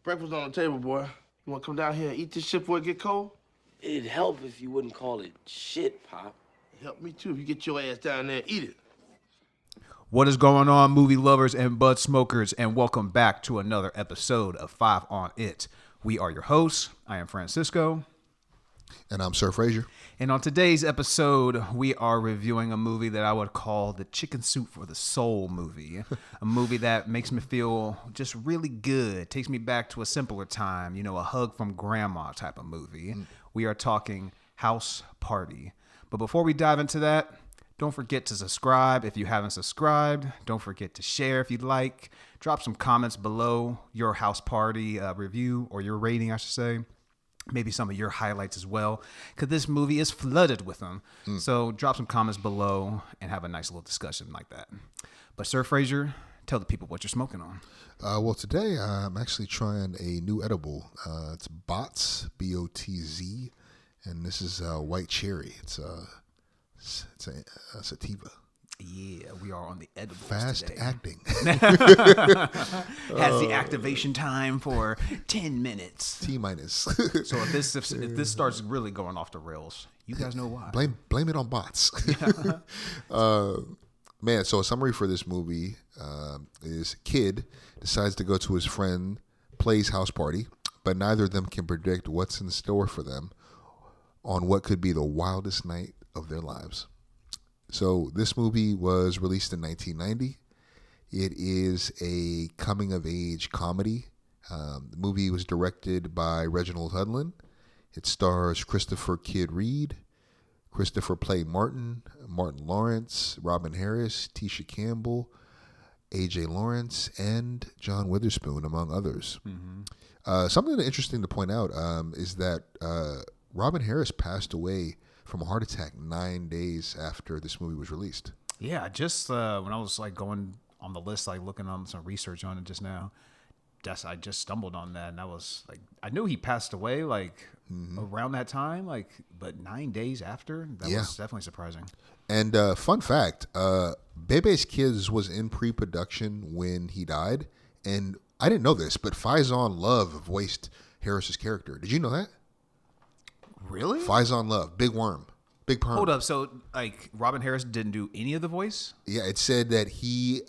Breakfast on the table, boy. You want to come down here and eat this shit before it get cold? It'd help if you wouldn't call it shit, Pop. Help me too if you get your ass down there and eat it. What is going on, movie lovers and bud smokers, and welcome back to another episode of 5 on It. We are your hosts. I am Francisco. And I'm Sir Frazier. And on today's episode, we are reviewing a movie that I would call the Chicken Soup for the Soul movie. A movie that makes me feel just really good. Takes me back to a simpler time, you know, a hug from grandma type of movie. We are talking House Party. But before we dive into that, don't forget to subscribe if you haven't subscribed. Don't forget to share if you'd like. Drop some comments below your House Party review, or your rating, I should say. Maybe some of your highlights as well, because this movie is flooded with them. So drop some comments below and have a nice little discussion like that. But Sir Frazier, tell the people what you're smoking on. Well, today I'm actually trying a new edible. It's Botz, B-O-T-Z, and this is white cherry. It's a sativa. Yeah, we are on the edibles Fast today. acting. Has the activation time for 10 minutes. T-minus. So if this starts really going off the rails, you guys know why. Blame it on bots. Man, so a summary for this movie is kid decides to go to his friend Play's house party, but neither of them can predict what's in store for them on what could be the wildest night of their lives. So this movie was released in 1990. It is a coming-of-age comedy. The movie was directed by Reginald Hudlin. It stars Christopher Kid Reid, Christopher Play Martin, Martin Lawrence, Robin Harris, Tisha Campbell, A.J. Lawrence, and John Witherspoon, among others. Something interesting to point out is that Robin Harris passed away from a heart attack 9 days after this movie was released. Yeah, just when I was like going on the list, like looking on some research on it just now, I just stumbled on that, and I was like, I knew he passed away like around that time, like, but 9 days after, that was definitely surprising. And fun fact, Bebe's Kids was in pre-production when he died, and I didn't know this, but Faizon Love voiced Harris's character. Did you know that? Really? Faizon Love, Big Worm, Big Perm. Hold up, so like Robin Harris didn't do any of the voice? Yeah, it said that he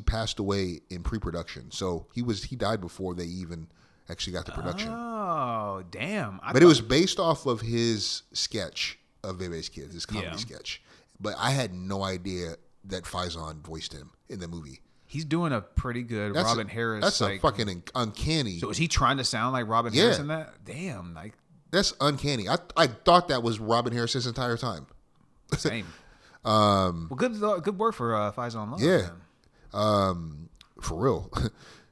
passed away in pre-production, so he died before they even actually got to production. Oh, damn! But it was based off of his sketch of Bebe's Kids, his comedy sketch. But I had no idea that Faizon voiced him in the movie. He's doing a pretty good Robin Harris. That's like, a fucking uncanny. So is he trying to sound like Robin Harris in that? Damn, like. That's uncanny. I thought that was Robin Harris this entire time. Same. Well, good work for Faizon Love. Yeah. For real.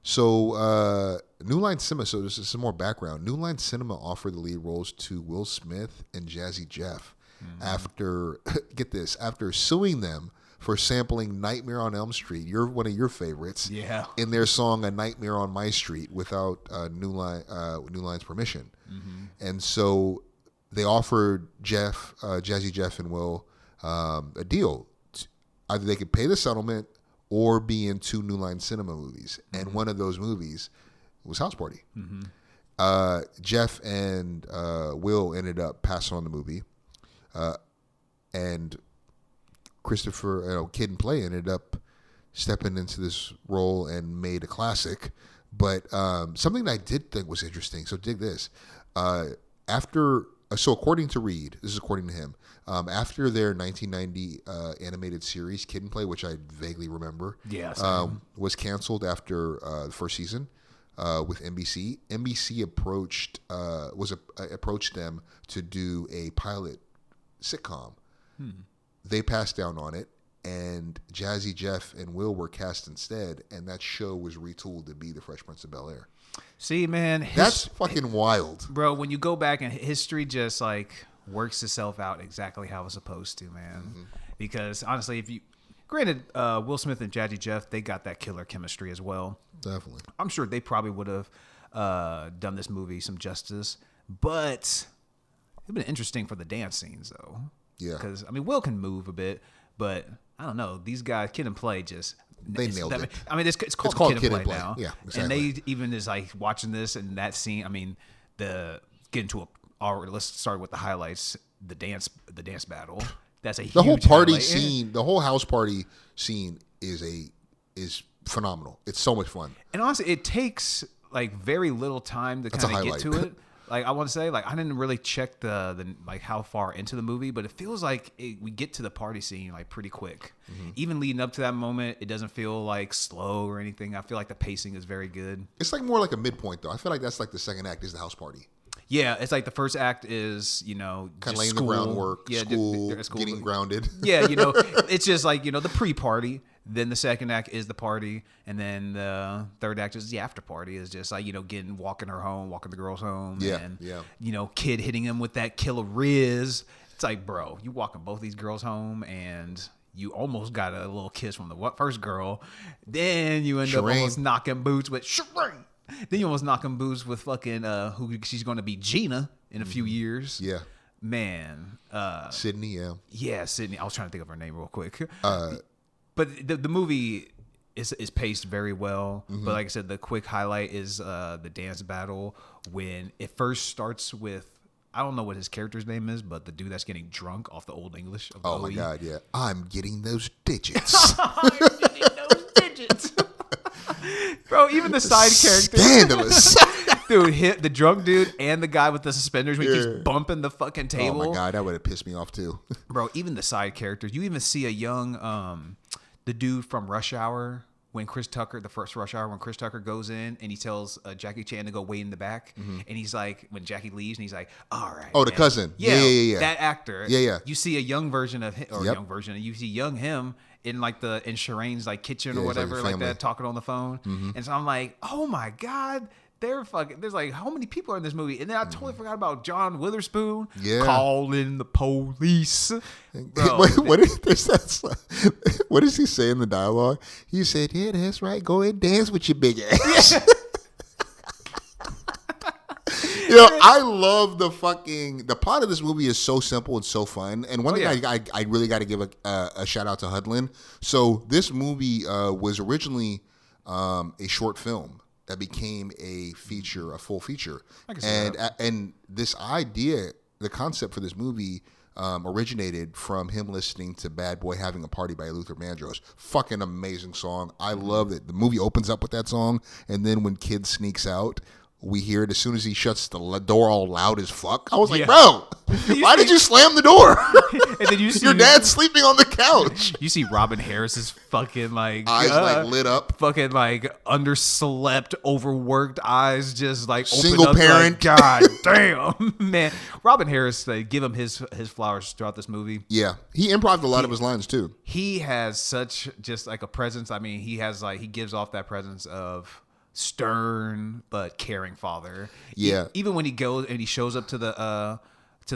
So New Line Cinema. So this is some more background. New Line Cinema offered the lead roles to Will Smith and Jazzy Jeff after after suing them for sampling Nightmare on Elm Street, one of your favorites, in their song "A Nightmare on My Street" without New Line's permission. And so they offered Jazzy Jeff and Will a deal. Either they could pay the settlement or be in 2 New Line Cinema movies. And one of those movies was House Party. Jeff and Will ended up passing on the movie. And Christopher, Kid and Play, ended up stepping into this role and made a classic. But something that I did think was interesting, so dig this. So according to Reid, this is according to him, after their 1990 animated series, Kid and Play, which I vaguely remember, was canceled after the first season with NBC. NBC approached them to do a pilot sitcom. They passed down on it, and Jazzy Jeff and Will were cast instead, and that show was retooled to be The Fresh Prince of Bel-Air. See, man, that's fucking wild, bro. When you go back and history just like works itself out exactly how it's supposed to, man. Because honestly, granted, Will Smith and Jazzy Jeff, they got that killer chemistry as well. Definitely, I'm sure they probably would have done this movie some justice, but it'd been interesting for the dance scenes though. Yeah, because I mean, Will can move a bit, but I don't know, these guys, Kid and Play, just They nailed it. I mean, it's called Kid and Play now. Yeah, exactly. And they even is like watching this and that scene. I mean, let's start with the highlights. The dance battle. That's a huge the whole party highlight. scene. The whole house party scene is phenomenal. It's so much fun. And honestly, it takes like very little time to kind of get to it. Like I want to say, like I didn't really check the like how far into the movie, but it feels like we get to the party scene like pretty quick. Mm-hmm. Even leading up to that moment, it doesn't feel like slow or anything. I feel like the pacing is very good. It's like more like a midpoint though. I feel like that's like the second act is the house party. Yeah, it's like the first act is, kind of laying the groundwork, school, getting grounded. Yeah, it's just like, the pre-party. Then the second act is the party. And then the third act is the after party. Is just like, walking the girls home. Yeah, and, yeah. Kid hitting him with that killer Riz. It's like, bro, you walking both these girls home and you almost got a little kiss from the first girl. Then you end up almost knocking boots with Shireen. Then you almost knocking boots with fucking who she's going to be, Gina, in a few years. Yeah. Man. Sydney, yeah. Yeah, Sydney. I was trying to think of her name real quick. But the movie is paced very well. Mm-hmm. But like I said, the quick highlight is the dance battle when it first starts with, I don't know what his character's name is, but the dude that's getting drunk off the Old English of Oh, Bowie. my God, yeah. I'm getting those digits. I'm getting those digits. Bro, even the side characters. Scandalous. Dude, the drunk dude and the guy with the suspenders when he keeps bumping the fucking table. Oh, my God, that would have pissed me off, too. Bro, even the side characters. You even see a young, the dude from Rush Hour, when Chris Tucker, the first Rush Hour, when Chris Tucker goes in and he tells Jackie Chan to go wait in the back. Mm-hmm. And he's like, when Jackie leaves, and he's like, all right. Oh, the cousin. Yeah. That actor. Yeah. You see a young version of him, you see young him in Shireen's like kitchen or whatever, like that, talking on the phone. Mm-hmm. And so I'm like, oh my God. There's like how many people are in this movie, and then I totally forgot about John Witherspoon calling the police. Bro, what does he say in the dialogue? He said, "Yeah, that's right. Go ahead and dance with your big ass." I love the plot of this movie is so simple and so fun. And one thing I really got to give a shout out to Hudlin. So this movie was originally a short film that became a full feature. And this idea, the concept for this movie originated from him listening to Bad Boy Having a Party by Luther Vandross. Fucking amazing song. I love it. The movie opens up with that song, and then when Kid sneaks out, we hear it as soon as he shuts the door all loud as fuck. I was like, bro, why did you slam the door? And then you see your dad's sleeping on the couch. You see Robin Harris's fucking eyes lit up, fucking underslept, overworked eyes, just single open up, parent. God damn, man. Robin Harris, give him his flowers throughout this movie. Yeah, he improv'd a lot of his lines too. He has such just a presence. I mean, he gives off that presence of stern but caring father. Yeah. Even when he goes and he shows up to the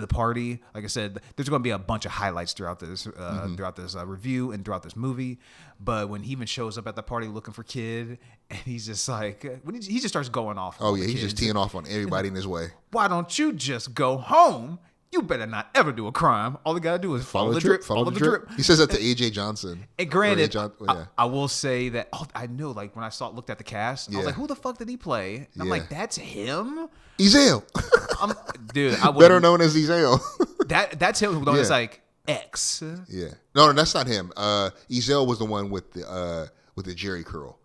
party, like I said, there's going to be a bunch of highlights throughout this review and throughout this movie. But when he even shows up at the party looking for Kid, and he's just he just starts going off. Oh yeah, he's just teeing off on everybody in his way. Why don't you just go home? You better not ever do a crime. All you gotta do is follow the drip. Follow the drip. He says that to AJ Johnson. And granted, I will say that I know, when I looked at the cast, I was like, who the fuck did he play? And I'm like, that's him? Ezale. Dude, better known as Ezale. That's him. It's like X. Yeah. No, that's not him. Ezale was the one with the Jerry curl.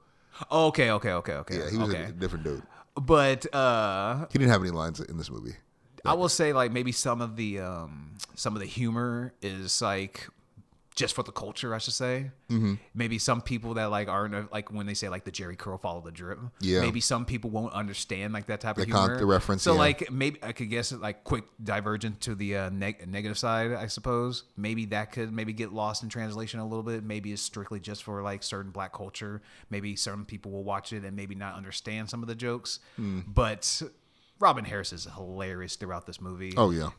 Oh, okay. Yeah, he was a different dude. But he didn't have any lines in this movie. I will say maybe some of the humor is just for the culture, I should say. Mm-hmm. Maybe some people that aren't when they say the Jerry curl, follow the drip. Yeah. Maybe some people won't understand that type of humor. The reference. So maybe I could guess quick divergent to the negative side, I suppose. Maybe that could get lost in translation a little bit. Maybe it's strictly just for certain black culture. Maybe certain people will watch it and maybe not understand some of the jokes. But Robin Harris is hilarious throughout this movie. Oh, yeah.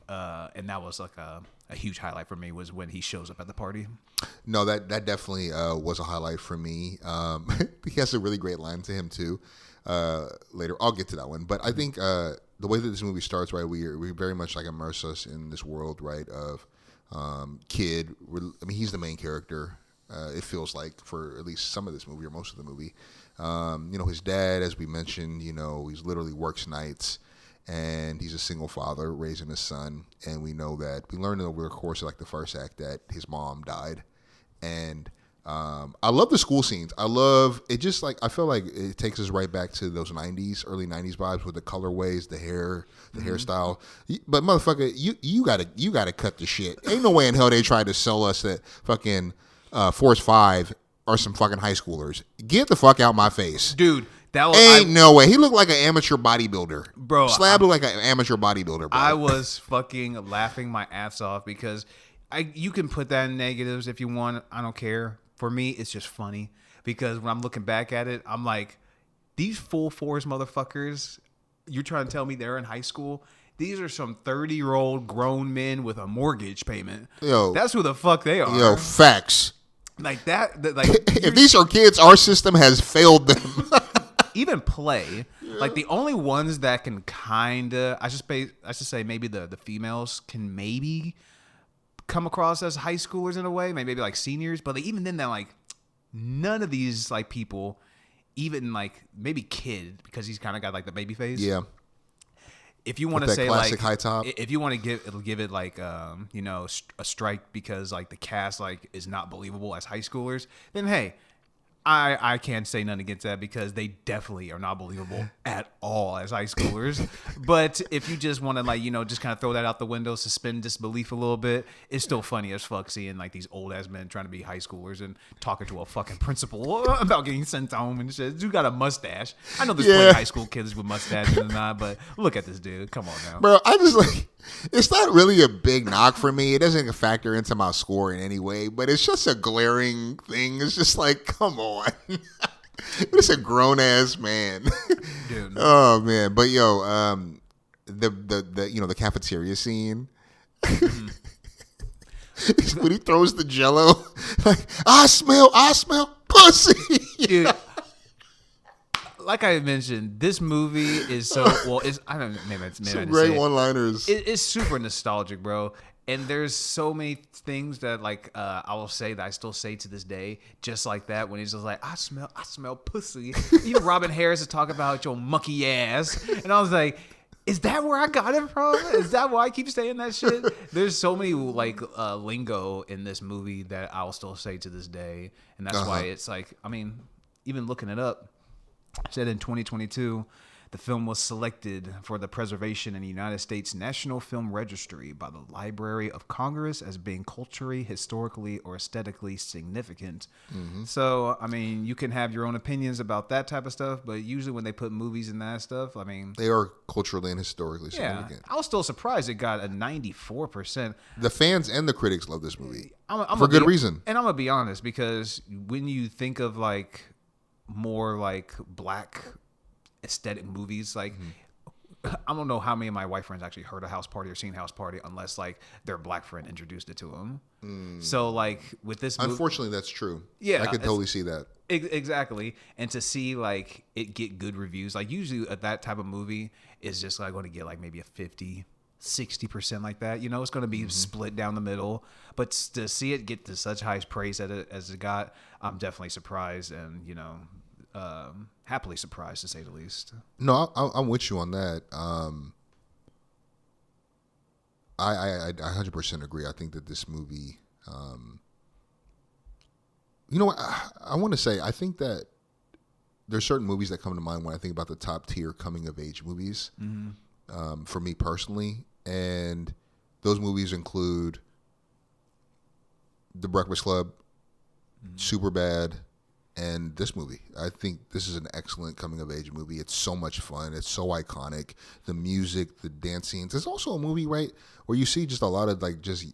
And that was a huge highlight for me was when he shows up at the party. No, that definitely was a highlight for me. He has a really great line to him, too, later. I'll get to that one. But I think the way that this movie starts, right, we very much immerse us in this world, right, of Kid. He's the main character. It feels like for at least some of this movie or most of the movie. His dad, as we mentioned, he's literally works nights, and he's a single father raising his son. And we know that we learned over the course of like the first act that his mom died. And I love the school scenes. I love it. Just like I feel like it takes us right back to those early '90s vibes with the colorways, the hair, the hairstyle. But motherfucker, you gotta cut the shit. Ain't no way in hell they tried to sell us that fucking Force 5 are some fucking high schoolers. Get the fuck out my face, dude. That was no way. He looked like an amateur bodybuilder, bro. Slab looked like an amateur bodybuilder, bro. I was fucking laughing my ass off because you can put that in negatives if you want. I don't care. For me, it's just funny because when I'm looking back at it, I'm like, these full force motherfuckers, you're trying to tell me they're in high school? These are some 30-year-old grown men with a mortgage payment. Yo, that's who the fuck they are. Yo, facts. Like that. Like if these are kids, our system has failed them. Even play. Yeah. Like the only ones that can kinda, I should say maybe the females can maybe come across as high schoolers in a way, maybe like seniors, but like, even then, they're like none of these like people, even like maybe Kid, because he's kind of got like the baby face. Yeah. If you want to say classic like high top, if you want to give it like a strike because like the cast like is not believable as high schoolers, then hey, I can't say nothing against that because they definitely are not believable at all as high schoolers. But if you just want to like, just kind of throw that out the window, suspend disbelief a little bit, it's still funny as fuck seeing like these old ass men trying to be high schoolers and talking to a fucking principal about getting sent home and shit. Dude got a mustache. I know there's plenty of high school kids with mustaches and not, but look at this dude. Come on now. Bro, I just like, it's not really a big knock for me. It doesn't factor into my score in any way, but it's just a glaring thing. It's just like, come on. It's a grown ass man. Dude. Oh man. But yo, the cafeteria scene. Mm-hmm. When he throws the jello, like, I smell pussy. Dude. Like I mentioned, this movie is so I don't know. Maybe some great one-liners. It's super nostalgic, bro. And there's so many things that like I will say that I still say to this day, just like that when he's just like, I smell pussy. Even Robin Harris is talking about your monkey ass, and I was like, is that where I got it from? Is that why I keep saying that shit? There's so many like lingo in this movie that I'll still say to this day, and that's why it's like, I mean, even looking it up. Said in 2022, the film was selected for the preservation in the United States National Film Registry by the Library of Congress as being culturally, historically, or aesthetically significant. Mm-hmm. So, I mean, you can have your own opinions about that type of stuff, but usually when they put movies in that stuff, I mean... They are culturally and historically significant. I was still surprised it got a 94%. The fans and the critics love this movie. For good reason. And I'm going to be honest, because when you think of, like... more like black aesthetic movies, like I don't know how many of my white friends actually heard of House Party or seen House Party unless like their black friend introduced it to them. So like with this unfortunately that's true. Yeah, I could totally see that. Exactly. And to see like it get good reviews, like usually that type of movie is just like going to get like maybe a 50-60% like that, it's going to be split down the middle, but to see it get to such high praise as it got, I'm definitely surprised and happily surprised to say the least. No, I'm with you on that. I 100% agree. I think that this movie, I want to say, I think that there's certain movies that come to mind when I think about the top tier coming of age movies. For me personally, and those movies include The Breakfast Club, Superbad, and this movie. I think this is an excellent coming of age movie. It's so much fun. It's so iconic. The music, the dance scenes. It's also a movie, right, where you see just a lot of like just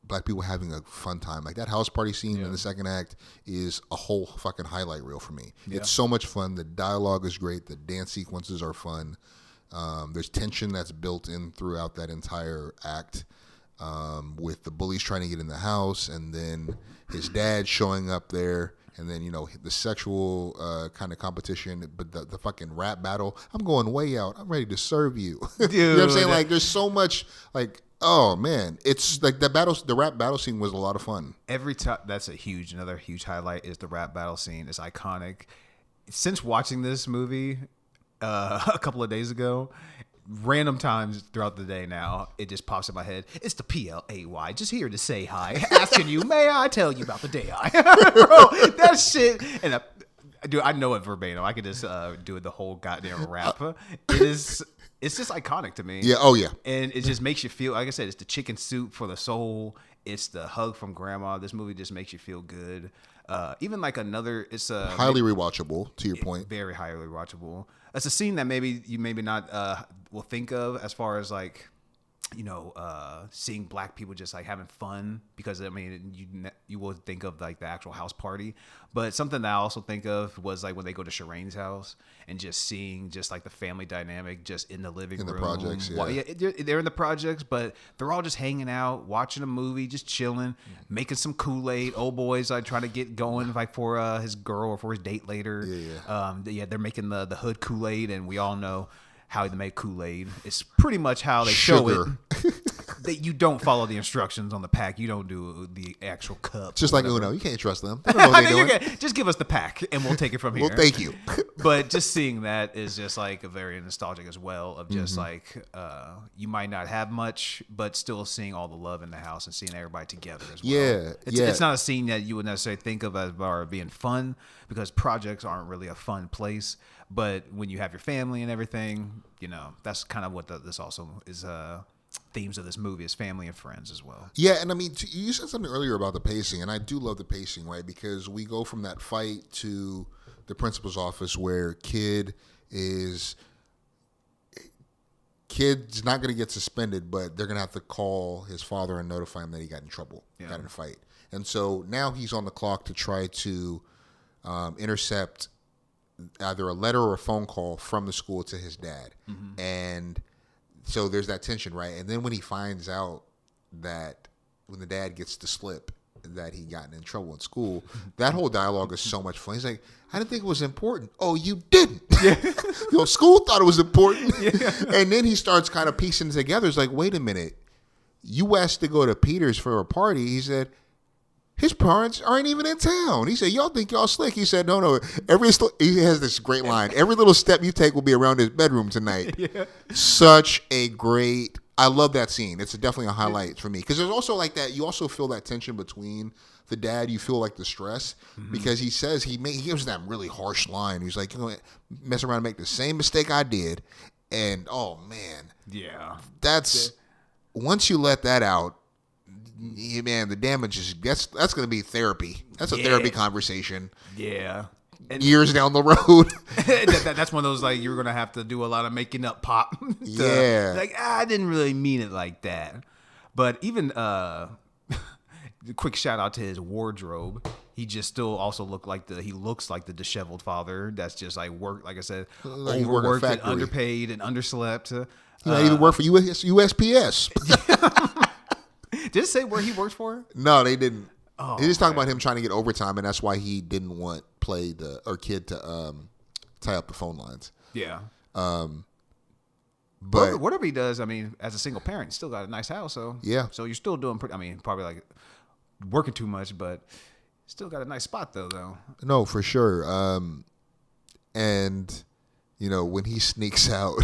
black people having a fun time. Like that house party scene in the second act is a whole fucking highlight reel for me. Yeah. It's so much fun. The dialogue is great. The dance sequences are fun. There's tension that's built in throughout that entire act, with the bullies trying to get in the house, and then his dad showing up there, and then the sexual kind of competition, but the fucking rap battle. I'm going way out. I'm ready to serve you. Dude. You know what I'm saying? Like there's so much like Oh man, it's like the rap battle scene was a lot of fun. Every time, that's another huge highlight is the rap battle scene. It's iconic. Since watching this movie a couple of days ago, random times throughout the day now, it just pops in my head. It's the PLAY, just here to say hi, asking you, may I tell you about the day I bro, that shit. And dude, I know it verbatim. I could just do the whole goddamn rap. It's just iconic to me. Yeah. Oh yeah. And it just makes you feel, like I said, it's the chicken soup for the soul. It's the hug from grandma. This movie just makes you feel good. Even like it's a highly rewatchable. To your point, very highly rewatchable. It's a scene that maybe not will think of as far as like, seeing black people just like having fun, because I mean you will think of like the actual house party, but something that I also think of was like when they go to Shireen's house and just seeing just like the family dynamic just in the living room. In the projects, yeah. Well, they're in the projects, but they're all just hanging out, watching a movie, just chilling, making some Kool-Aid. Old boys like trying to get going like for his girl or for his date later. Yeah. They're making the hood Kool-Aid, and we all know how they make Kool-Aid. It's pretty much how they show it. That you don't follow the instructions on the pack. You don't do the actual cup. Just like Uno, you can't trust them. They don't know what they're doing. Just give us the pack, and we'll take it from here. Well, thank you. But just seeing that is just like a very nostalgic as well. Of just like you might not have much, but still seeing all the love in the house and seeing everybody together as well. Yeah, It's not a scene that you would necessarily think of as being fun, because projects aren't really a fun place. But when you have your family and everything, that's kind of what this also is. Themes of this movie is family and friends as well. Yeah, and I mean, you said something earlier about the pacing, and I do love the pacing, right? Because we go from that fight to the principal's office where kid's not going to get suspended, but they're going to have to call his father and notify him that he got in trouble, got in a fight. And so now he's on the clock to try to intercept either a letter or a phone call from the school to his dad. Mm-hmm. And so there's that tension, right? And then when he finds out that when the dad gets the slip that he gotten in trouble in school, that whole dialogue is so much fun. He's like, I didn't think it was important. Oh, you didn't. Yeah. School thought it was important. Yeah. And then he starts kind of piecing it together. It's like, wait a minute. You asked to go to Peter's for a party. He said, his parents aren't even in town. He said, y'all think y'all slick. He said, no. He has this great line. Every little step you take will be around his bedroom tonight. Yeah. Such a great, I love that scene. It's definitely a highlight for me. Because there's also like that, you also feel that tension between the dad. You feel like the stress. Mm-hmm. Because he says, he gives that really harsh line. He's like, you're going to mess around and make the same mistake I did. And, oh, man. Yeah. Once you let that out, yeah, man, the damage is that's going to be therapy. That's a therapy conversation. Yeah, years down the road. That's one of those like you're going to have to do a lot of making up pop. I didn't really mean it like that. But even quick shout out to his wardrobe. He just still also looks like the disheveled father. That's just like work. Like I said, like overworked and underpaid and underslept. He might even work for USPS. Did it say where he worked for? No, they didn't. Oh, they just talking about him trying to get overtime, and that's why he didn't want Kid to tie up the phone lines. Yeah. But whatever he does, I mean, as a single parent, he's still got a nice house. So yeah. So you're still doing pretty. I mean, probably like working too much, but still got a nice spot though. No, for sure. And when he sneaks out.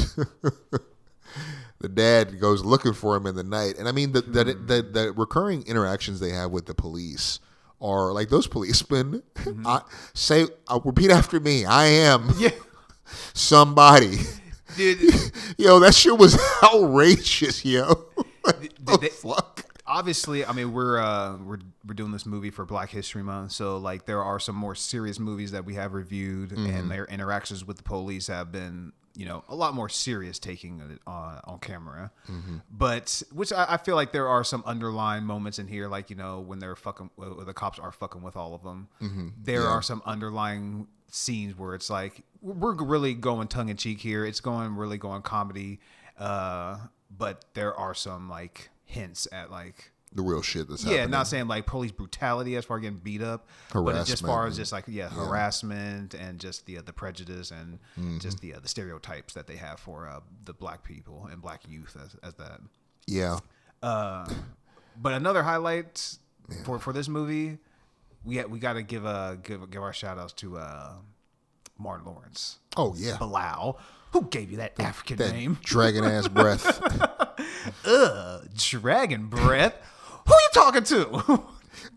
The dad goes looking for him in the night. And I mean, the recurring interactions they have with the police are like those policemen. Mm-hmm. I'll repeat after me. I am somebody. Dude. That shit was outrageous, yo. Fuck? Obviously, I mean, we're doing this movie for Black History Month. So like there are some more serious movies that we have reviewed, mm-hmm. and their interactions with the police have been a lot more serious, taking it on camera. Mm-hmm. But which I feel like there are some underlying moments in here, like when they're the cops are fucking with all of them. Mm-hmm. There are some underlying scenes where it's like we're really going tongue in cheek here. It's really going comedy, but there are some like hints at like the real shit that's happening. Yeah, not saying like police brutality as far as getting beat up, but just far as just like harassment and just the prejudice and mm-hmm. just the stereotypes that they have for the black people and black youth as that. Yeah. But another highlight for this movie, we got to give our shout outs to Martin Lawrence. Oh yeah, Bilal. Who gave you that African name? Dragon ass breath. Dragon breath. Who you talking to?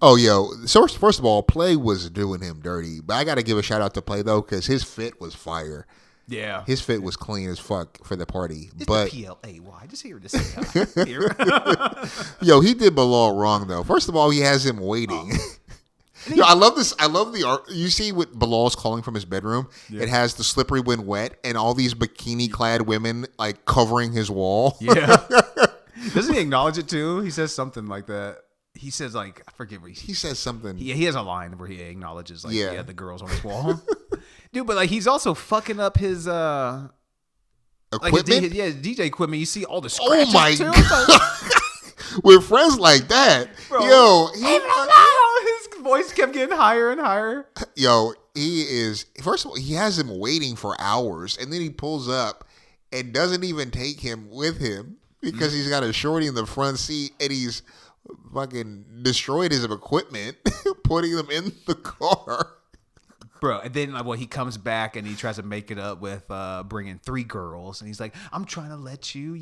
Oh, yo. So first of all, Play was doing him dirty, but I got to give a shout out to Play though, because his fit was fire. Yeah, his fit was clean as fuck for the party. It's but the PLAY. Just here to say hi. Here. Yo, he did Bilal wrong though. First of all, he has him waiting. Yo, I love this. I love the art. You see what Bilal's calling from his bedroom? Yeah. It has the slippery when wet and all these bikini-clad women like covering his wall. Yeah. Doesn't he acknowledge it too? He says something like that. He says like, I forget what he says something. He has a line where he acknowledges like the girls on his wall. Dude, but like he's also fucking up his equipment. Like his DJ equipment. You see all the scratches. Oh my too. god! With friends like that, bro, yo, his voice kept getting higher and higher. Yo, he is. First of all, he has him waiting for hours, and then he pulls up and doesn't even take him with him because he's got a shorty in the front seat, and he's fucking destroyed his equipment, putting them in the car. Bro, and then he comes back and he tries to make it up with bringing 3 girls. And he's like, I'm trying to let you,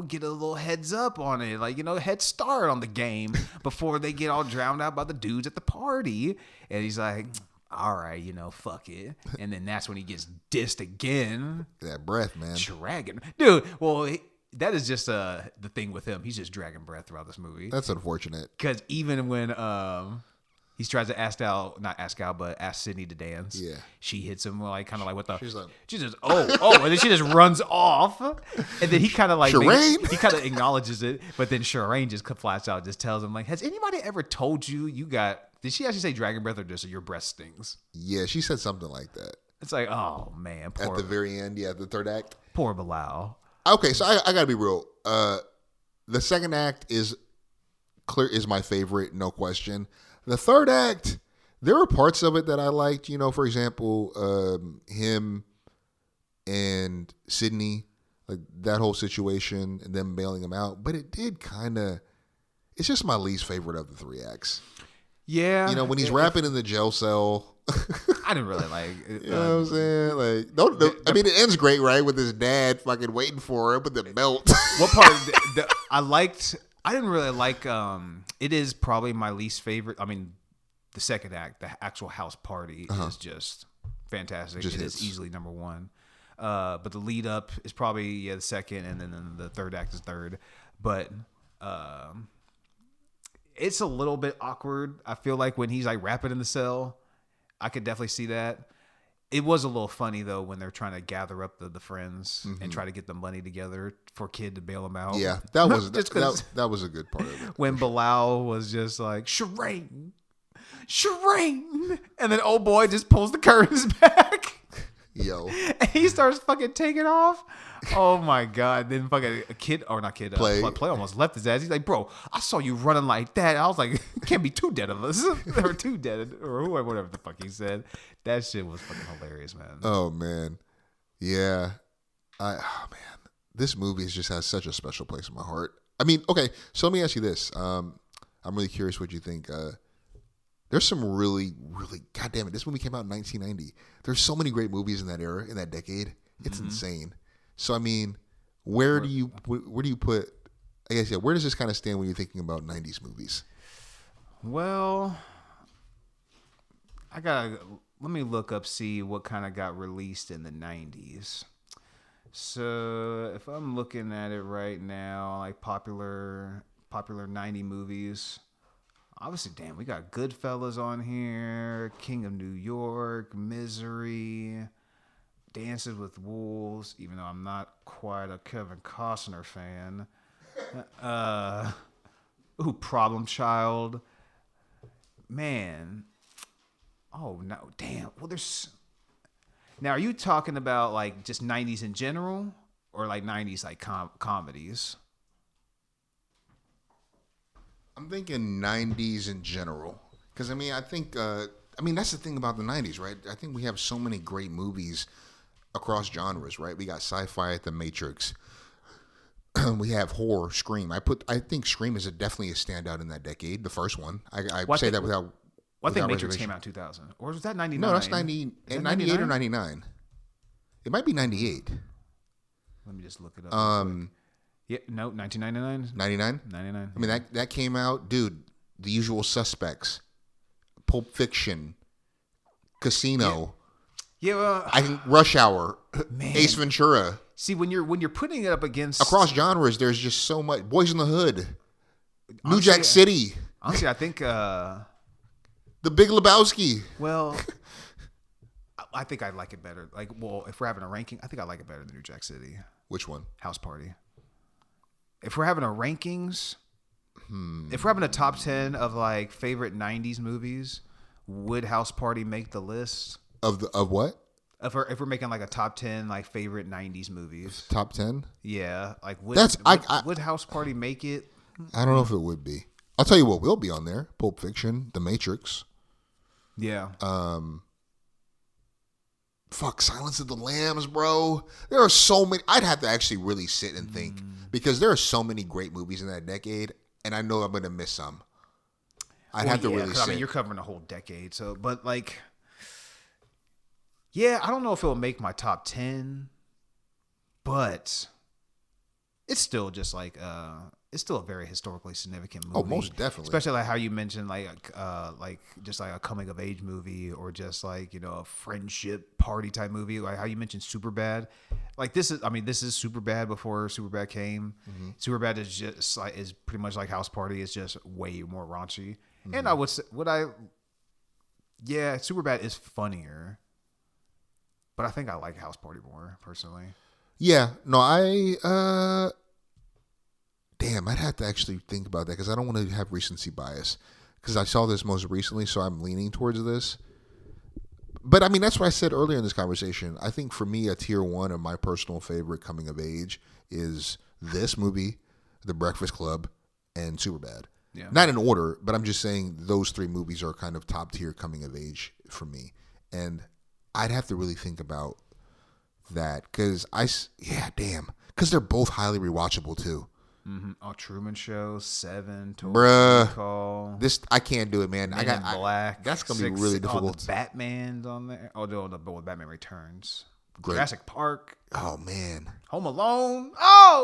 get a little heads up on it. Like, head start on the game before they get all drowned out by the dudes at the party. And he's like, all right, fuck it. And then that's when he gets dissed again. That breath, man. Dragon. Dude, well, that is just the thing with him. He's just dragging breath throughout this movie. That's unfortunate. Because even when... he tries to ask Sydney to dance. Yeah. She hits him like kind of like what the. She's just and then she just runs off, and then he kind of like he kind of acknowledges it, but then Shireen just flash out just tells him like, has anybody ever told you got? Did she actually say dragon breath or just your breath stings? Yeah, she said something like that. It's like, oh man, at the very end, the third act. Poor Bilal. Okay, so I gotta be real. The second act is my favorite, no question. The third act, there were parts of it that I liked. For example, him and Sydney, like that whole situation and them bailing him out. But it did it's just my least favorite of the 3 acts. Yeah. When he's rapping in the jail cell. I didn't really like it. You know what I'm saying? Like, I mean, it ends great, right? With his dad fucking waiting for him with the belt. What part I liked... I didn't really like. It is probably my least favorite. I mean, the second act, the actual house party, is just fantastic. It is easily number 1. But the lead up is probably the second, and then the third act is third. But it's a little bit awkward. I feel like when he's like rapping in the cell, I could definitely see that. It was a little funny though when they're trying to gather up the friends and try to get the money together for Kid to bail him out. Yeah, that was that was a good part of it. When Bilal was just like Shireen, and then old boy just pulls the curtains back. Yo, and he starts fucking taking off. Oh my god! Then fucking Play almost left his ass. He's like, bro, I saw you running like that. I was like, can't be 2 dead of us, or 2 dead, or whatever the fuck he said. That shit was fucking hilarious, man. Oh man, yeah. This movie just has such a special place in my heart. I mean, okay, so let me ask you this. I'm really curious what you think. There's some really, really, goddamn it, this movie came out in 1990. There's so many great movies in that era, in that decade. It's insane. So I mean, where do you put? I guess where does this kind of stand when you're thinking about 90s movies? Well, let me look up, see what kind of got released in the 90s. So if I'm looking at it right now, like popular 90 movies, obviously, damn, we got Goodfellas on here, King of New York, Misery, Dances with Wolves, even though I'm not quite a Kevin Costner fan. Problem Child. Man. Oh, no. Damn. Well, there's... Now, are you talking about, like, just 90s in general? Or, like, 90s, like, comedies? I'm thinking 90s in general. Because, I mean, I think... that's the thing about the 90s, right? I think we have so many great movies across genres, right? We got sci-fi at The Matrix. we have horror, Scream. I think Scream is definitely a standout in that decade. The first one. I say that without. I think without Matrix reservation. came out in 2000, or was that 99? No, that's 98 or 99. It might be 98. Let me just look it up. Yeah, no, 1999. 99. 99. I mean that came out, dude. The Usual Suspects, Pulp Fiction, Casino. Yeah, well, I think Rush Hour, Man. Ace Ventura. see when you're putting it up against Across genres, there's just so much. Boys in the Hood, New Honestly, Jack City, Honestly, I think. The Big Lebowski. Well, I think I like it better. Like, well, if we're having a ranking, I think I like it better than New Jack City. Which one? House Party. If we're having a rankings, if we're having a top 10 of like favorite 90s movies, would House Party make the list? Of what? If we're making like a top 10 like favorite 90s movies. Top 10? Yeah. Like would House Party make it? I don't know if it would be. I'll tell you what will be on there. Pulp Fiction, The Matrix. Yeah. Silence of the Lambs, bro. There are so many. I'd have to actually really sit and think because there are so many great movies in that decade, and I know I'm going to miss some. I'd have to really sit. I mean, you're covering a whole decade, so but like, yeah, I don't know if it'll make my top 10, but it's still just like it's still a very historically significant movie. Oh, most definitely. Especially like how you mentioned like just like a coming of age movie or just like, you know, a friendship party type movie. Like how you mentioned Superbad. Like this is Superbad before Superbad came. Mm-hmm. Superbad is just like is pretty much like House Party. It's just way more raunchy. Mm-hmm. And I would say Superbad is funnier. But I think I like House Party more personally. Yeah. No, Damn, I'd have to actually think about that because I don't want to have recency bias because I saw this most recently, so I'm leaning towards this. But I mean, that's what I said earlier in this conversation. I think for me, a tier one of my personal favorite coming of age is this movie, The Breakfast Club, and Superbad. Yeah. Not in order, but I'm just saying those three movies are kind of top tier coming of age for me. And I'd have to really think about that because because they're both highly rewatchable too. Mm-hmm. Oh, Truman Show, Seven, Total Bruh, Recall. This I can't do it, man. Men in Black. That's gonna be really difficult. The Batman's on there. Oh, no, Batman Returns. Great. Jurassic Park. Oh man. Home Alone. Oh.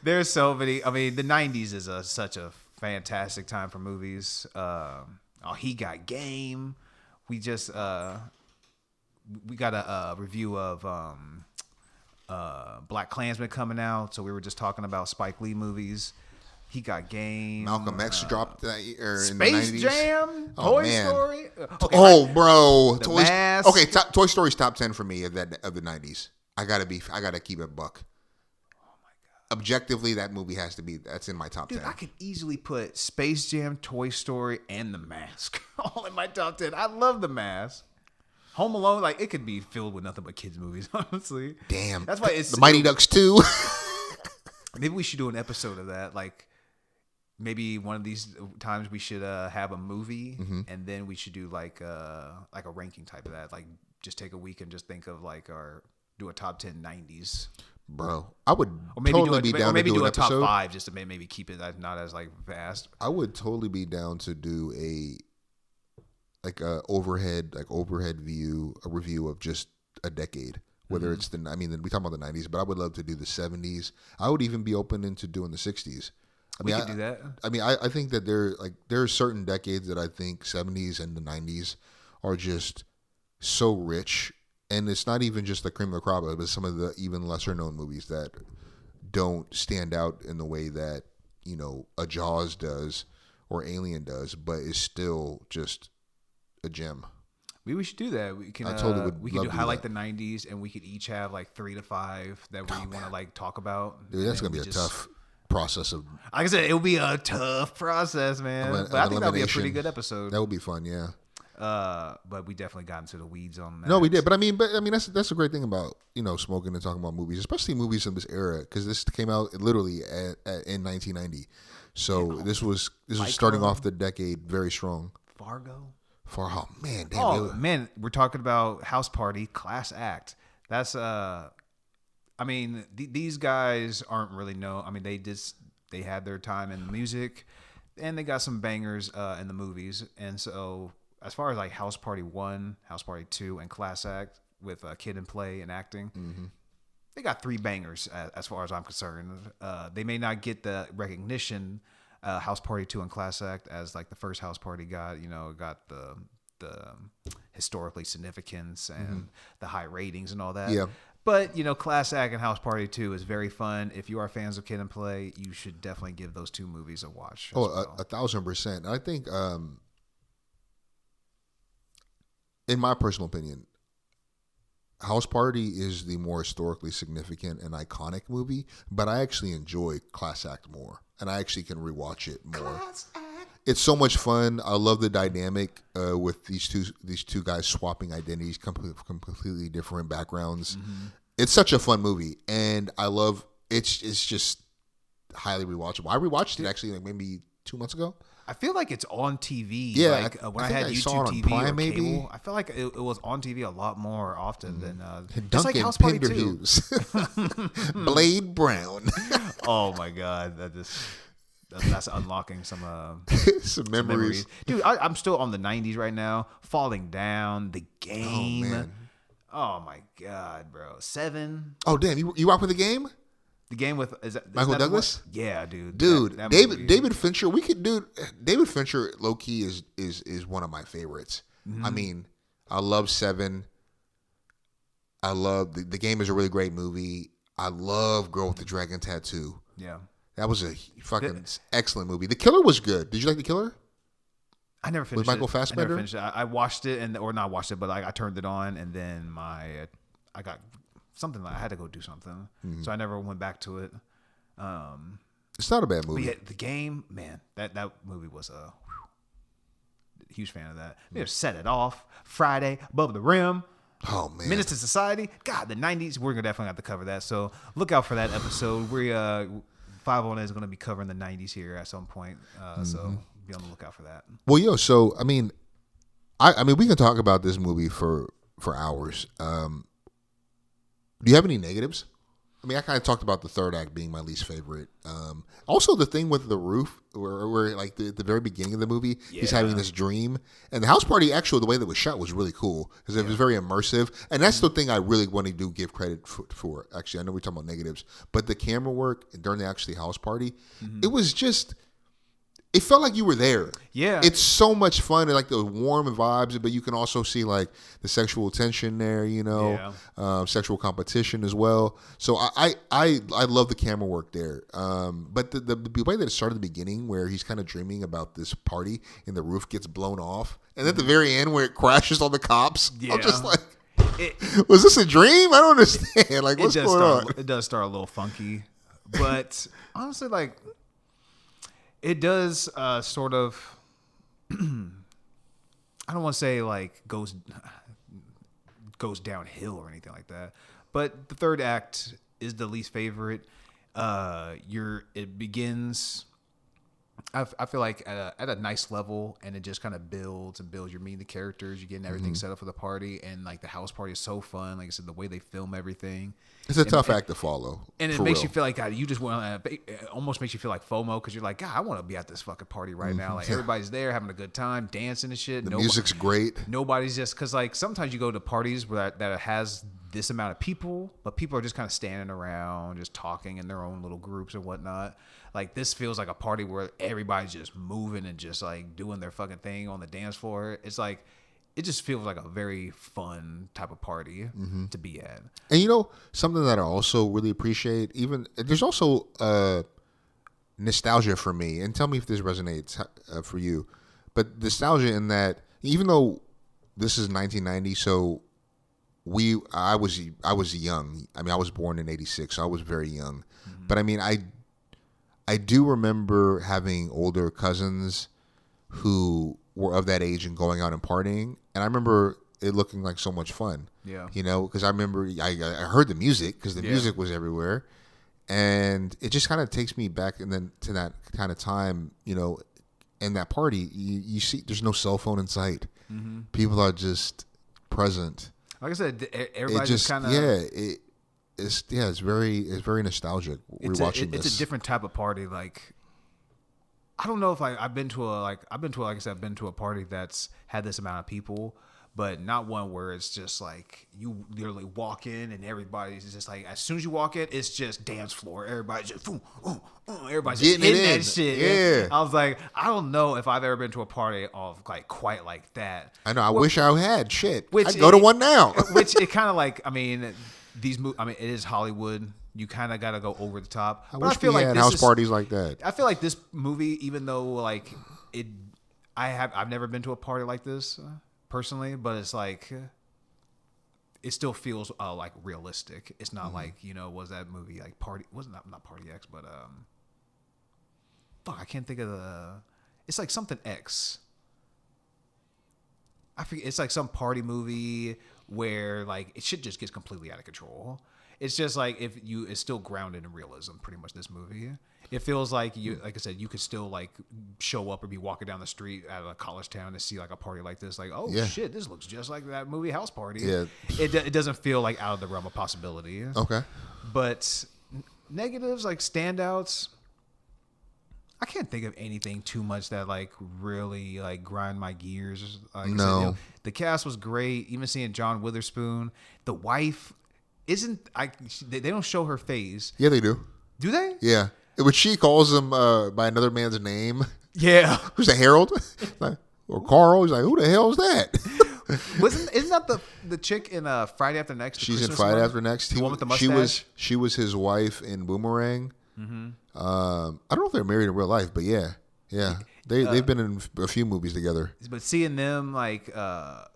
There's so many. I mean, the '90s is such a fantastic time for movies. He Got Game. We just we got a review of Black Klansman coming out, so we were just talking about Spike Lee movies. He Got Game. Malcolm X dropped that Space in the 90s. Jam. Oh, Toy man. Story. Okay, bro. The Mask. Okay, Toy Story's top 10 for me of the 90s. I gotta keep it buck. Oh my god. Objectively, that movie has to be. That's in my top 10. I could easily put Space Jam, Toy Story, and The Mask all in my top 10. I love The Mask. Home Alone, like it could be filled with nothing but kids movies, honestly. Damn. That's why it's the Mighty Ducks 2. Maybe we should do an episode of that. Like maybe one of these times we should have a movie, and then we should do like a ranking type of that. Like just take a week and just think of like do a top 10 90s. Bro, I would maybe totally be down to do a an top episode. 5 just to maybe keep it not as like vast. I would totally be down to do a overhead view, a review of just a decade. Whether it's we talk about the 90s, but I would love to do the 70s. I would even be open into doing the 60s. We could do that. I mean, I think that there are certain decades that I think 70s and the 90s are just so rich, and it's not even just the cream of the crop, but some of the even lesser known movies that don't stand out in the way that a Jaws does or Alien does, but is still just a gem. Maybe we should do that. We can. I totally would. We can do highlight the '90s, and we could each have like 3 to 5 that we want to like talk about. Dude, that's gonna be a tough process of. Like I said, it would be a tough process, man. But I think that'll be a pretty good episode. That would be fun, yeah. But we definitely got into the weeds on that. No, we did. But I mean, that's a great thing about smoking and talking about movies, especially movies in this era, because this came out literally in 1990. So this was starting off the decade very strong. Fargo. Oh man, damn. Oh man, we're talking about House Party, class act. That's I mean, these guys aren't really known. I mean, they had their time in music, and they got some bangers in the movies. And so, as far as like House Party 1, House Party 2, and Class Act with Kid and Play and acting, they got 3 bangers as far as I'm concerned. They may not get the recognition House Party 2 and Class Act as like the first House Party got. You know, got the historically significance and the high ratings and all that. Yeah. But, you know, Class Act and House Party 2 is very fun. If you are fans of Kid and Play, you should definitely give those 2 movies a watch. Oh, 1,000%. I think, in my personal opinion, House Party is the more historically significant and iconic movie, but I actually enjoy Class Act more, and I actually can rewatch it more. It's so much fun. I love the dynamic with these two guys swapping identities, completely different backgrounds. It's such a fun movie, and I love it's just highly rewatchable. I rewatched it actually like maybe 2 months ago. I feel like it's on TV. Yeah, like, when I had YouTube TV Prime, or maybe. cable, I feel like it was on TV a lot more often than just Duncan like House Party 2. Penderhughes. Blade Brown. Oh my God, that's unlocking some memories. Dude, I'm still on the 90s right now. Falling Down, The Game. Oh, man. Oh my God, bro. 7. Oh damn, you rock with The Game? The Game with Michael Douglas? Yeah, dude. Dude, that David Fincher. David Fincher, low key is one of my favorites. I mean, I love 7. I love the Game is a really great movie. I love Girl with the Dragon Tattoo. Yeah. That was a fucking excellent movie. The Killer was good. Did you like The Killer? I never finished With Michael it. Fassbender? I never finished it. I watched it or not watched it, but I turned it on and then I got something. I had to go do something, so I never went back to it. It's not a bad movie. But yeah, The Game, man, that movie was a huge fan of that. They just set it off. Friday, Above the Rim. Oh man, Menace to Society. God, the 90s. We're gonna definitely have to cover that. So look out for that episode. We 508 is going to be covering the 90s here at some point. So be on the lookout for that. Well, so I mean, we can talk about this movie for hours. Do you have any negatives? I mean, I kind of talked about the third act being my least favorite. Also, the thing with the roof, where like the very beginning of the movie, he's having this dream, and the house party. Actually, the way that it was shot was really cool because it was very immersive, and that's the thing I really want to do give credit for. Actually, I know we're talking about negatives, but the camera work during the actually house party, it was just. It felt like you were there. Yeah. It's so much fun. And like the warm vibes, but you can also see like the sexual tension there, you know, sexual competition as well. So I love the camera work there. But the way that it started at the beginning where he's kind of dreaming about this party and the roof gets blown off. And at the very end where it crashes on the cops, I'm just like, was this a dream? I don't understand. Like, what's going on? It does start a little funky. But honestly, like, it does sort of, I don't want to say like goes downhill or anything like that, but the third act is the least favorite. It begins, I feel like at a nice level, and it just kind of builds and builds. You're meeting the characters, you're getting everything set up for the party, and like the house party is so fun. Like I said, the way they film everything. It's a tough act to follow. And it makes you feel like, God, you just want to, it almost makes you feel like FOMO because you're like, God, I want to be at this fucking party right now. Like everybody's there having a good time, dancing and shit. The music's great. Nobody's just, because like sometimes you go to parties where that has this amount of people, but people are just kind of standing around, just talking in their own little groups or whatnot. Like this feels like a party where everybody's just moving and just like doing their fucking thing on the dance floor. It's like, it just feels like a very fun type of party to be at. And you know, something that I also really appreciate, there's also nostalgia for me, and tell me if this resonates for you, but nostalgia in that even though this is 1990, so I was young. I mean, I was born in 86, so I was very young. But I mean, I do remember having older cousins who were of that age and going out and partying. And I remember it looking like so much fun. Yeah. You know, because I remember I heard the music because the music was everywhere. And it just kind of takes me back and then to that kind of time, you know, in that party, you see there's no cell phone in sight. People are just present. Like I said, everybody just kind of... it's very nostalgic. Rewatching this, it's a different type of party. Like, I don't know if I've been to like I said, I've been to a party that's had this amount of people, but not one where it's just like you literally walk in and everybody's just like, as soon as you walk in, it's just dance floor. Everybody's just everybody's just Getting in it that in. shit. Yeah. I was like, I don't know if I've ever been to a party of like quite like that. I know. I wish I had. Shit, Which I'd go to one now. Which it kind of like, I mean, it is Hollywood. You kind of got to go over the top. I But wish I feel we like had this house is, parties like that. I feel like this movie, even though like I've never been to a party like this personally, but it's like it still feels like realistic. It's not like, was that movie like Party? Wasn't not Party X, but fuck, I can't think of it's like something X. I forget. It's like some party movie where like it shit just gets completely out of control. It's just like it's still grounded in realism. Pretty much this movie. It feels like like I said, you could still like show up or be walking down the street at a college town and see like a party like this. Like, oh shit, this looks just like that movie House Party. Yeah. It doesn't feel like out of the realm of possibility. Okay. But negatives, like standouts, I can't think of anything too much that like really like grind my gears. Like I said, the cast was great. Even seeing John Witherspoon, the wife they don't show her face. Yeah, they do. Do they? Yeah. When she calls him by another man's name. Yeah. Who's that, Harold? Or Carl? He's like, who the hell is that? Isn't that the chick in Friday After Next? She's in Friday After Next. The one with the mustache? She was his wife in Boomerang. Mm-hmm. I don't know if they're married in real life, but yeah. They've been in a few movies together. But seeing them, like, I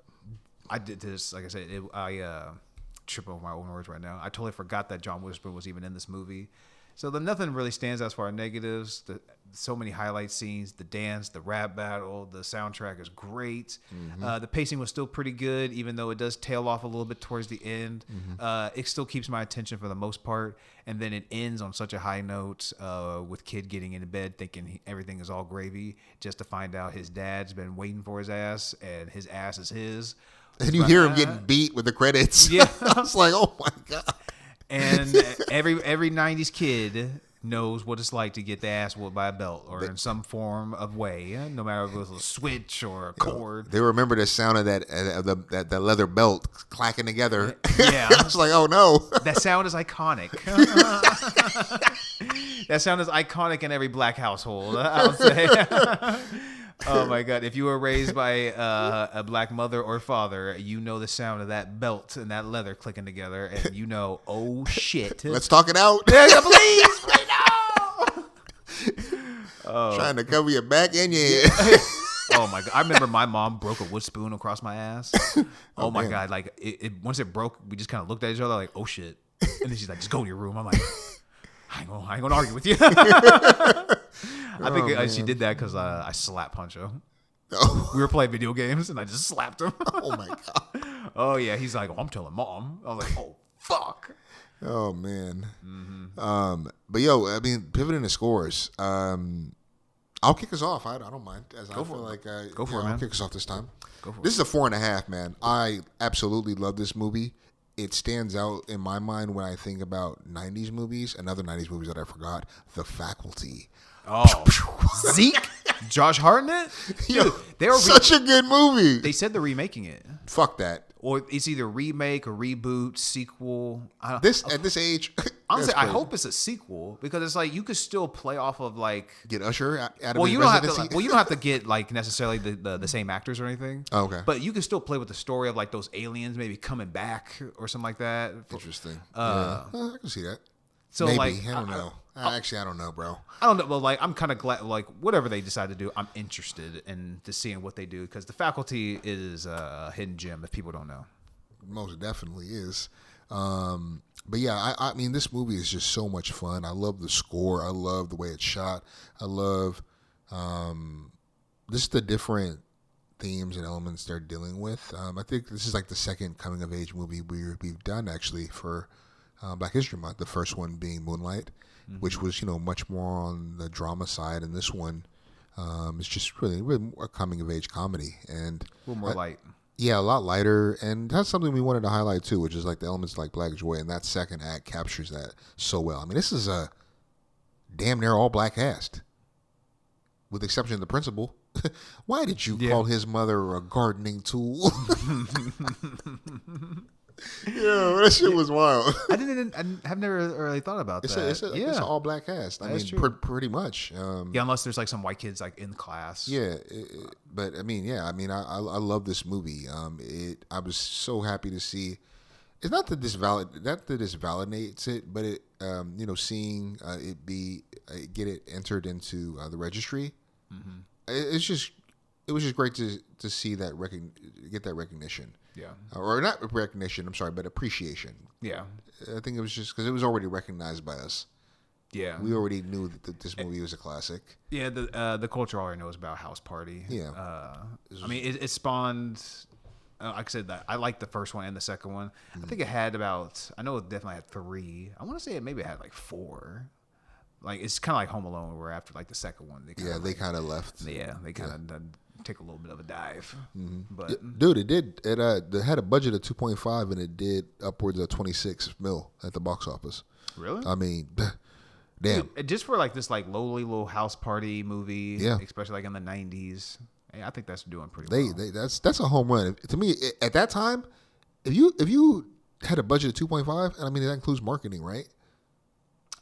did this, like I said, I trip over my own words right now. I totally forgot that John Witherspoon was even in this movie. So nothing really stands out as far as negatives. So many highlight scenes, the dance, the rap battle, the soundtrack is great. Mm-hmm. The pacing was still pretty good, even though it does tail off a little bit towards the end. Mm-hmm. It still keeps my attention for the most part. And then it ends on such a high note with Kid getting into bed thinking everything is all gravy, just to find out his dad's been waiting for his ass and his ass is his. And you hear him getting beat with the credits. Yeah. I was like, oh my God. And every 90s kid knows what it's like to get their ass whooped by a belt or in some form of way, no matter if it was a switch or a cord. They remember the sound of that leather belt clacking together. Yeah. I was like, oh no. That sound is iconic. That sound is iconic in every black household, I would say. Oh my God. If you were raised by a black mother or father, you know the sound of that belt and that leather clicking together, and you know, oh shit. Let's talk it out. Yeah, please, no. Trying to cover your back and your head. Oh my God. I remember my mom broke a wood spoon across my ass. Oh my God. Like once it broke, we just kind of looked at each other like, oh shit. And then she's like, just go to your room. I'm like, I ain't gonna argue with you. I think she did that because I slap punch her. Oh. We were playing video games and I just slapped him. Oh my God. Oh yeah, he's like, oh, I'm telling mom. I was like, oh fuck. Oh man. Mm-hmm. But yo, I mean, pivoting to scores. I'll kick us off. I don't mind. Go for it, man. I'll kick us off this time. Go for it. This is a 4.5, man. I absolutely love this movie. It stands out in my mind when I think about 90s movies and other 90s movies that I forgot. The Faculty. Oh, Zeke, Josh Hartnett. Dude, Yo, such a good movie. They said they're remaking it. Fuck that. Or it's either remake or reboot, sequel. At this age, honestly, I hope it's a sequel because it's like you could still play off of like get Usher out of well, his you don't residency. have to. Well, you don't have to get like necessarily the same actors or anything. Oh, okay, but you can still play with the story of like those aliens maybe coming back or something like that. Interesting. Yeah. I can see that. So maybe like, I don't know. Actually, I don't know, bro. I don't know, but like I'm kind of glad. Like whatever they decide to do, I'm interested in to seeing what they do because The Faculty is a hidden gem if people don't know. Most definitely is. But yeah, I mean, this movie is just so much fun. I love the score. I love the way it's shot. I love just the different themes and elements they're dealing with. I think this is like the second coming of age movie we've done actually for Black History Month. The first one being Moonlight, which was much more on the drama side, and this one is just really a coming of age comedy and a little more light. Yeah, a lot lighter, and that's something we wanted to highlight too, which is like the elements like Black Joy, and that second act captures that so well. I mean, this is a damn near all black cast, with the exception of the principal. Why did you call his mother a gardening tool? Yeah, that shit was wild. I've never really thought about that. It's an all black cast. I mean, pretty much. Unless there's like some white kids like in class. Yeah, but I mean, I love this movie. I was so happy to see. It's not that this validates it, but it, seeing it get it entered into the registry. Mm-hmm. It was just great to see that get that recognition. Yeah. Or not recognition, I'm sorry, but appreciation. Yeah. I think it was just because it was already recognized by us. Yeah. We already knew that this movie was a classic. Yeah, the culture already knows about House Party. Yeah. I mean, it spawned, like I said, that I liked the first one and the second one. Mm-hmm. I think it had I know it definitely had 3. I want to say it had like 4. Like, it's kind of like Home Alone, where after like the second one, they kind of left. Yeah, they kind of take a little bit of a dive. Mm-hmm. But dude, it did. It had a budget of 2.5 and it did upwards of 26 mil at the box office. Really? I mean, damn. Dude, just for like this like lowly little house party movie, especially like in the 90s, I think that's doing pretty well. That's a home run to me. At that time, if you had a budget of 2.5, and I mean that includes marketing, right?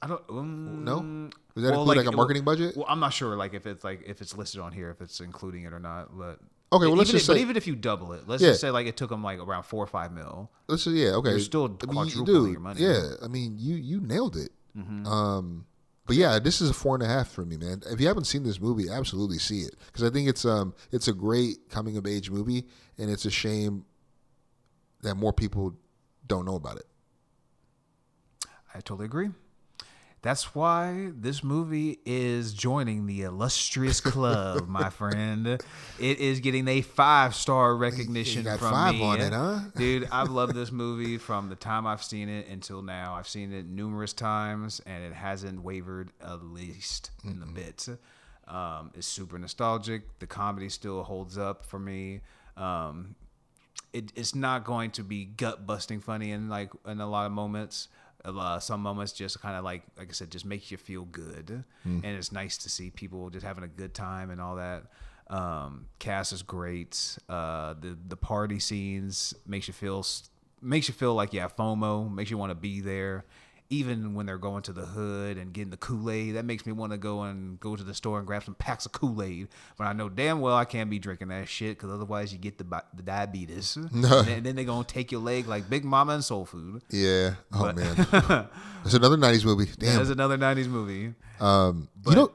I don't no. Does that include like a marketing budget? Well, I'm not sure like if it's listed on here if it's including it or not. But okay, well let's just say. But even if you double it, let's just say like it took them like around 4 or 5 mil. Let's say okay. You're still quadrupling your money. Yeah, I mean you nailed it. Mm-hmm. But yeah, this is a 4.5 for me, man. If you haven't seen this movie, absolutely see it because I think it's a great coming of age movie, and it's a shame that more people don't know about it. I totally agree. That's why this movie is joining the illustrious club, my friend. It is getting a 5-star recognition you got from 5 me. On it, huh? Dude, I've loved this movie from the time I've seen it until now. I've seen it numerous times, and it hasn't wavered at least in the bit. It's super nostalgic. The comedy still holds up for me. It's not going to be gut-busting funny in a lot of moments. Some moments just kind of like I said, just makes you feel good, and it's nice to see people just having a good time and all that. Cast is great. The party scenes makes you feel like you have FOMO, makes you want to be there. Even when they're going to the hood and getting the Kool-Aid, that makes me want to go to the store and grab some packs of Kool-Aid. But I know damn well I can't be drinking that shit because otherwise you get the diabetes. And then they're going to take your leg like Big Mama and Soul Food. Yeah. Oh, man. It's another 90s movie. Damn. There's another 90s movie.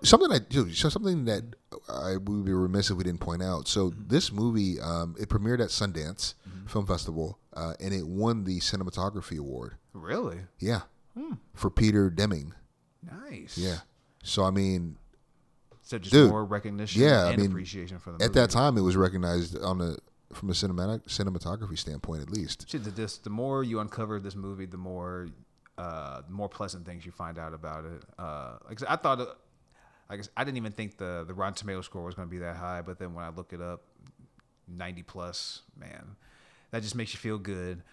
Something that I would be remiss if we didn't point out. So this movie, it premiered at Sundance Film Festival, and it won the Cinematography Award. Really? Yeah. For Peter Deming. Nice. Yeah. So, I mean... So just more recognition and appreciation for the movie. At that time, it was recognized from a cinematography standpoint, at least. The more you uncover this movie, the more pleasant things you find out about it. I thought... I didn't even think the Rotten Tomatoes score was going to be that high, but then when I look it up, 90 plus, man, that just makes you feel good.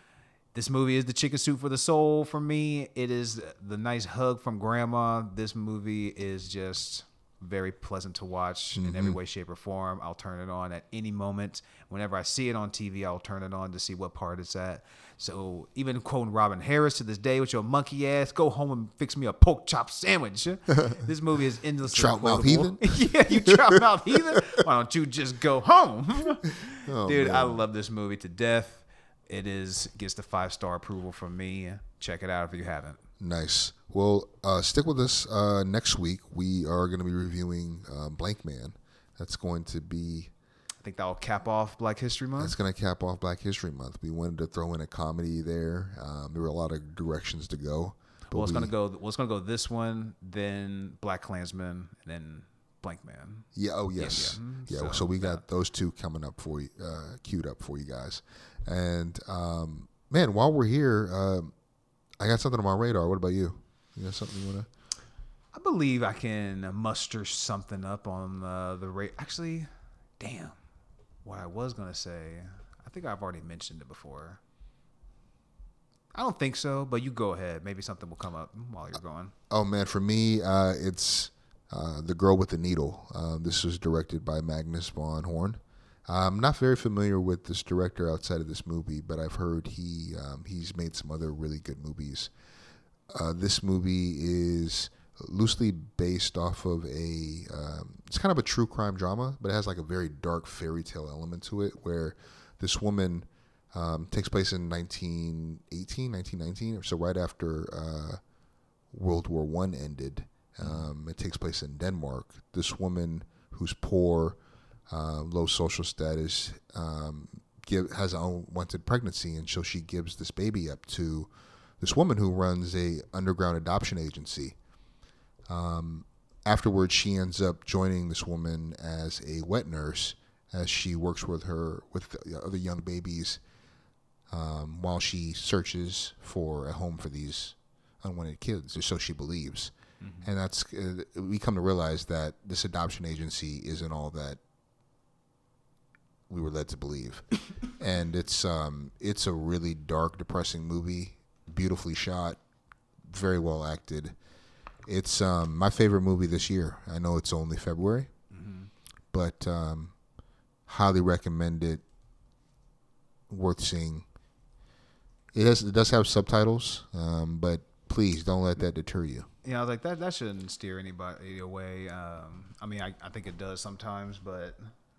This movie is the chicken soup for the soul for me. It is the nice hug from grandma. This movie is just very pleasant to watch in every way, shape, or form. I'll turn it on at any moment. Whenever I see it on TV, I'll turn it on to see what part it's at. So even quoting Robin Harris to this day with your monkey ass, go home and fix me a pork chop sandwich. This movie is endlessly Trout-mouth heathen? Yeah, you trout-mouth heathen. Why don't you just go home? Dude, man. I love this movie to death. It gets the 5-star approval from me. Check it out if you haven't. Nice. Well, stick with us. Next week, we are going to be reviewing Blank Man. That's going to be... I think that'll cap off Black History Month. That's going to cap off Black History Month. We wanted to throw in a comedy there. There were a lot of directions to go. Well, it's going to go this one, then Black Klansman, and then Blank Man. Yeah. Oh, yes. Yeah. So we got those two coming up for you, queued up for you guys. And man, while we're here, I got something on my radar. What about you? You got something you want to? I believe I can muster something up on the radar. Actually, damn. What I was gonna say, I think I've already mentioned it before. I don't think so, but you go ahead. Maybe something will come up while you're going. Oh man, for me, it's The Girl with the Needle. This was directed by Magnus von Horn. I'm not very familiar with this director outside of this movie, but I've heard he's made some other really good movies. This movie is loosely based off of it's kind of a true crime drama, but it has like a very dark fairy tale element to it, where this woman takes place in 1919, so right after World War I ended. It takes place in Denmark. This woman who's poor, low social status, has an unwanted pregnancy, and so she gives this baby up to this woman who runs a underground adoption agency. Afterwards, she ends up joining this woman as a wet nurse, as she works with the other young babies, while she searches for a home for these unwanted kids, or so she believes. Mm-hmm. And that's we come to realize that this adoption agency isn't all that we were led to believe. And it's a really dark, depressing movie, beautifully shot, very well acted. It's my favorite movie this year. I know it's only February, but highly recommend it. Worth seeing. It does have subtitles, but please don't let that deter you. Yeah, I was like, that shouldn't steer anybody away. I mean, I think it does sometimes, but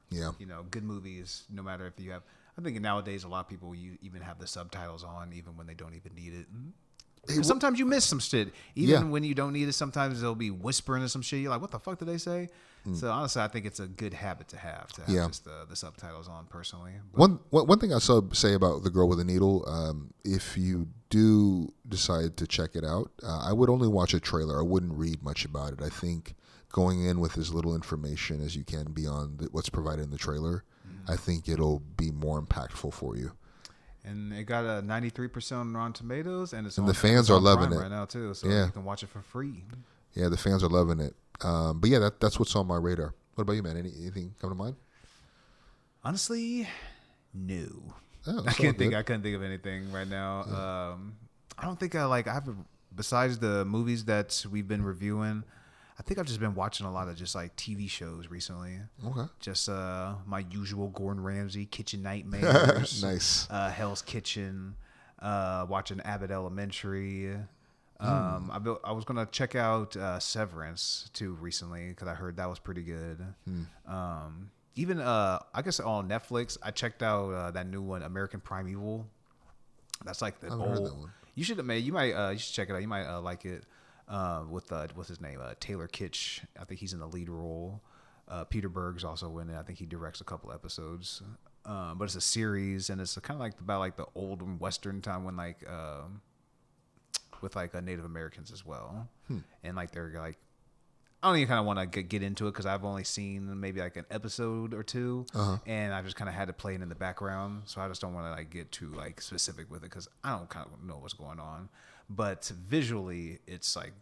yeah, good movies, no matter if you have. I think nowadays a lot of people even have the subtitles on, even when they don't even need it. Sometimes you miss some shit. Even when you don't need it, sometimes they'll be whispering or some shit. You're like, what the fuck did they say? So honestly, I think it's a good habit to have just the subtitles on personally. But One thing I say about The Girl with the Needle, if you do decide to check it out, I would only watch a trailer. I wouldn't read much about it. I think going in with as little information as you can beyond what's provided in the trailer, I think it'll be more impactful for you. And it got a 93% on Rotten Tomatoes, and the fans are loving it right now too. So you can watch it for free. Yeah, the fans are loving it. But yeah, that's what's on my radar. What about you, man? Anything come to mind? Honestly, no. Oh, I couldn't think of anything right now. Yeah. I don't think I have besides the movies that we've been reviewing. I think I've just been watching a lot of just like TV shows recently. Okay. Just my usual Gordon Ramsay, Kitchen Nightmares. Nice. Hell's Kitchen. Watching Abbott Elementary. I was gonna check out Severance too recently because I heard that was pretty good. Even I guess on Netflix I checked out that new one, American Primeval. That's like the old. Heard that one. You should check it out. You might like it. With what's his name? Taylor Kitsch. I think he's in the lead role. Peter Berg's also in it. I think he directs a couple episodes. But it's a series, and it's kind of like about like the old Western time when like with like Native Americans as well, and like they're like, I don't even kind of want to get into it because I've only seen maybe like an episode or two, and I just kind of had to play it in the background, so I just don't want to like get too like specific with it because I don't kind of know what's going on. But visually, it's like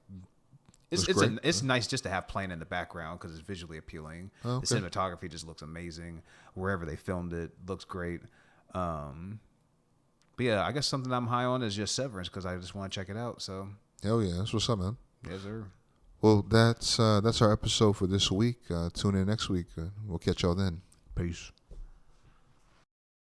it's nice just to have playing in the background because it's visually appealing. Oh, okay. The cinematography just looks amazing. Wherever they filmed it, looks great. But yeah, I guess something I'm high on is just Severance because I just want to check it out. So hell yeah, that's what's up, man. Yes, sir. Well, that's our episode for this week. Tune in next week. We'll catch y'all then. Peace.